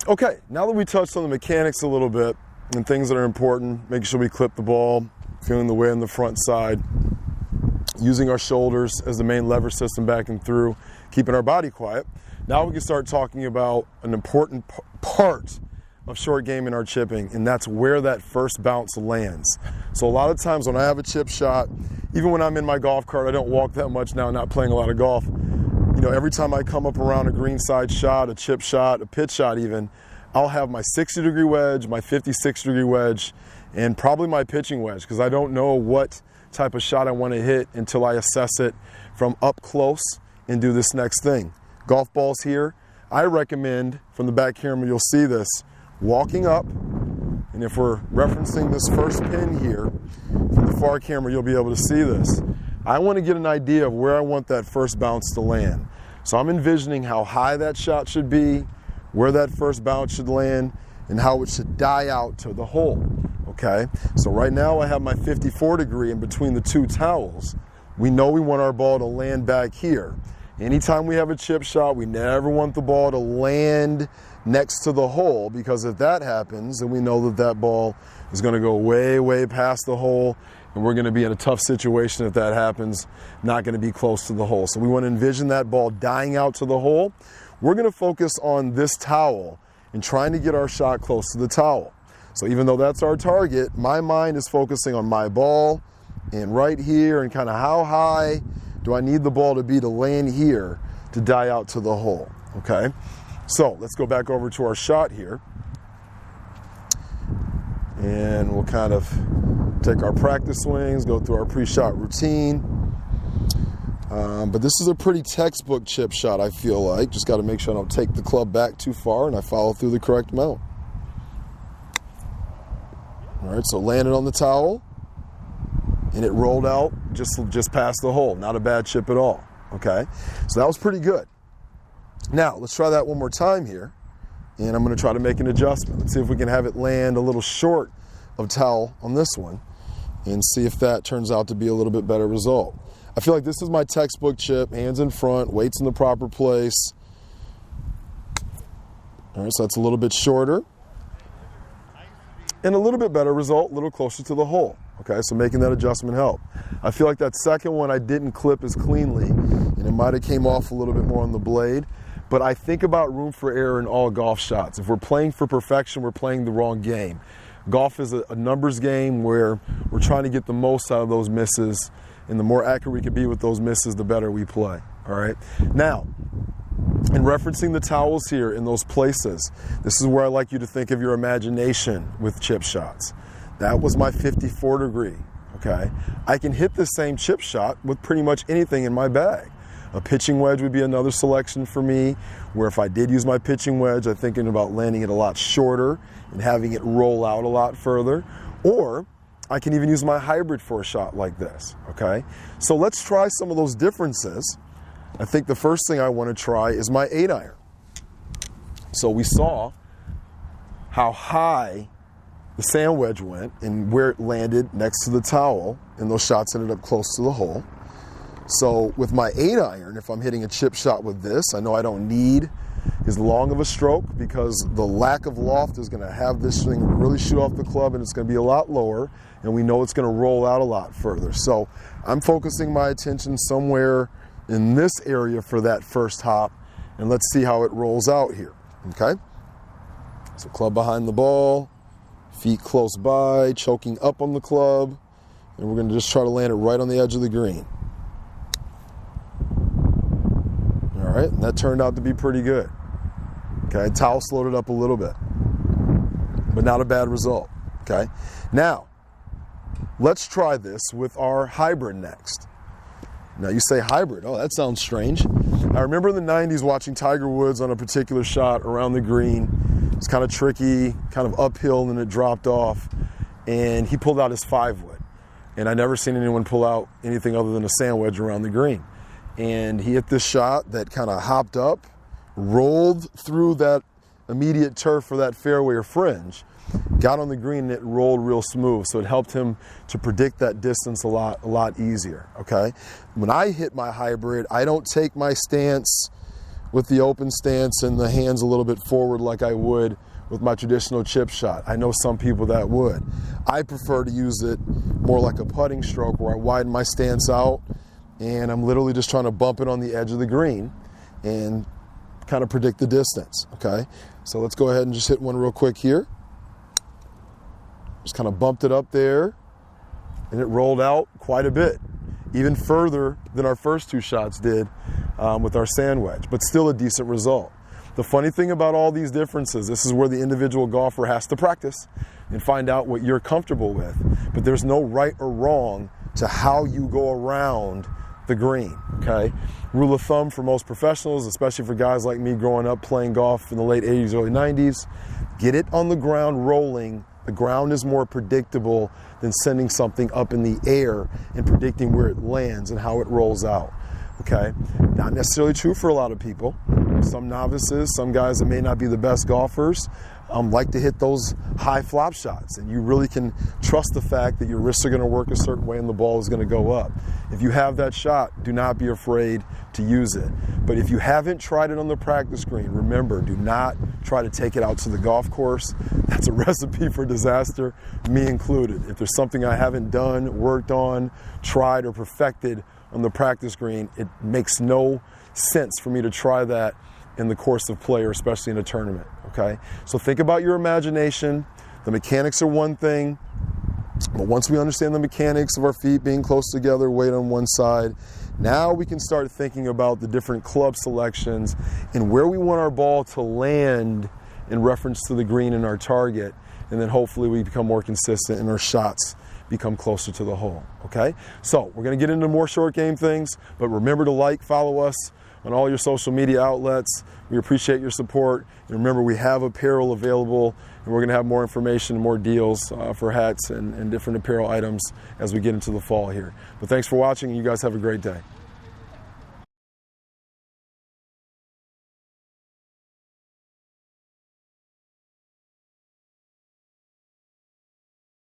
Okay, now that we touched on the mechanics a little bit and things that are important, making sure we clip the ball, feeling the weight on the front side, using our shoulders as the main lever system back and through, keeping our body quiet. Now we can start talking about an important part of short game in our chipping, and that's where that first bounce lands. So a lot of times when I have a chip shot, even when I'm in my golf cart, I don't walk that much now, not playing a lot of golf. You know, every time I come up around a greenside shot, a chip shot, a pitch shot even, I'll have my 60-degree wedge, my 56-degree wedge, and probably my pitching wedge, because I don't know what type of shot I want to hit until I assess it from up close and do this next thing. Golf balls here, I recommend, from the back camera you'll see this, walking up, and if we're referencing this first pin here, from the far camera you'll be able to see this. I want to get an idea of where I want that first bounce to land. So I'm envisioning how high that shot should be, where that first bounce should land, and how it should die out to the hole, okay? So right now I have my 54 degree in between the two towels. We know we want our ball to land back here. Anytime we have a chip shot, we never want the ball to land next to the hole, because if that happens, then we know that that ball is going to go way, way past the hole, and we're going to be in a tough situation if that happens, not going to be close to the hole. So we want to envision that ball dying out to the hole. We're going to focus on this towel and trying to get our shot close to the towel. So even though that's our target, my mind is focusing on my ball and right here, and kind of how high do I need the ball to be to land here to die out to the hole, okay? So let's go back over to our shot here. And we'll kind of take our practice swings, go through our pre-shot routine. But this is a pretty textbook chip shot, I feel like. Just got to make sure I don't take the club back too far and I follow through the correct mount. All right, so landed on the towel, and it rolled out just past the hole. Not a bad chip at all, okay? So that was pretty good. Now, let's try that one more time here, and I'm going to try to make an adjustment. Let's see if we can have it land a little short of towel on this one, and see if that turns out to be a little bit better result. I feel like this is my textbook chip, hands in front, weights in the proper place. All right, so that's a little bit shorter. And a little bit better result, a little closer to the hole. Okay, so making that adjustment helped. I feel like that second one I didn't clip as cleanly, and it might have came off a little bit more on the blade. But I think about room for error in all golf shots. If we're playing for perfection, we're playing the wrong game. Golf is a numbers game where we're trying to get the most out of those misses, and the more accurate we can be with those misses, the better we play. All right. Now, in referencing the towels here in those places, this is where I like you to think of your imagination with chip shots. That was my 54 degree, okay? I can hit the same chip shot with pretty much anything in my bag. A pitching wedge would be another selection for me, where if I did use my pitching wedge, I'm thinking about landing it a lot shorter and having it roll out a lot further. Or I can even use my hybrid for a shot like this, okay? So let's try some of those differences. I think the first thing I want to try is my 8-iron. So we saw how high the sand wedge went and where it landed next to the towel, and those shots ended up close to the hole. So with my 8-iron, if I'm hitting a chip shot with this, I know I don't need as long of a stroke, because the lack of loft is going to have this thing really shoot off the club, and it's going to be a lot lower, and we know it's going to roll out a lot further. So I'm focusing my attention somewhere in this area for that first hop, and let's see how it rolls out here, okay? So club behind the ball, feet close by, choking up on the club, and we're going to just try to land it right on the edge of the green. All right, and that turned out to be pretty good. Okay, towel slowed it up a little bit, but not a bad result, okay? Now, let's try this with our hybrid next. Now you say hybrid, oh, that sounds strange. I remember in the 90s watching Tiger Woods on a particular shot around the green. It's kind of tricky, kind of uphill, and then it dropped off, and he pulled out his 5-wood. And I never seen anyone pull out anything other than a sand wedge around the green. And he hit this shot that kind of hopped up, rolled through that immediate turf for that fairway or fringe, got on the green, and it rolled real smooth. So it helped him to predict that distance a lot easier, okay? When I hit my hybrid, I don't take my stance with the open stance and the hands a little bit forward like I would with my traditional chip shot. I know some people that would. I prefer to use it more like a putting stroke where I widen my stance out and I'm literally just trying to bump it on the edge of the green and kind of predict the distance, okay? So let's go ahead and just hit one real quick here. Just kind of bumped it up there and it rolled out quite a bit, even further than our first two shots did with our sand wedge, but still a decent result. The funny thing about all these differences, this is where the individual golfer has to practice and find out what you're comfortable with. But there's no right or wrong to how you go around the green, okay? Rule of thumb for most professionals, especially for guys like me growing up playing golf in the late 80s, early 90s, get it on the ground rolling. The ground is more predictable than sending something up in the air and predicting where it lands and how it rolls out, okay? Not necessarily true for a lot of people. Some novices, some guys that may not be the best golfers, like to hit those high flop shots, and you really can trust the fact that your wrists are going to work a certain way and the ball is going to go up. If you have that shot, do not be afraid to use it. But if you haven't tried it on the practice green, remember, do not try to take it out to the golf course. That's a recipe for disaster, me included. If there's something I haven't done, worked on, tried, or perfected on the practice green, it makes no sense for me to try that in the course of play, or especially in a tournament, okay? So think about your imagination. The mechanics are one thing, but once we understand the mechanics of our feet being close together, weight on one side, now we can start thinking about the different club selections and where we want our ball to land in reference to the green and our target, and then hopefully we become more consistent and our shots become closer to the hole, okay? So we're gonna get into more short game things, but remember to follow us on all your social media outlets. We appreciate your support. And remember, we have apparel available, and we're gonna have more information and more deals for hats and different apparel items as we get into the fall here. But thanks for watching, and you guys have a great day.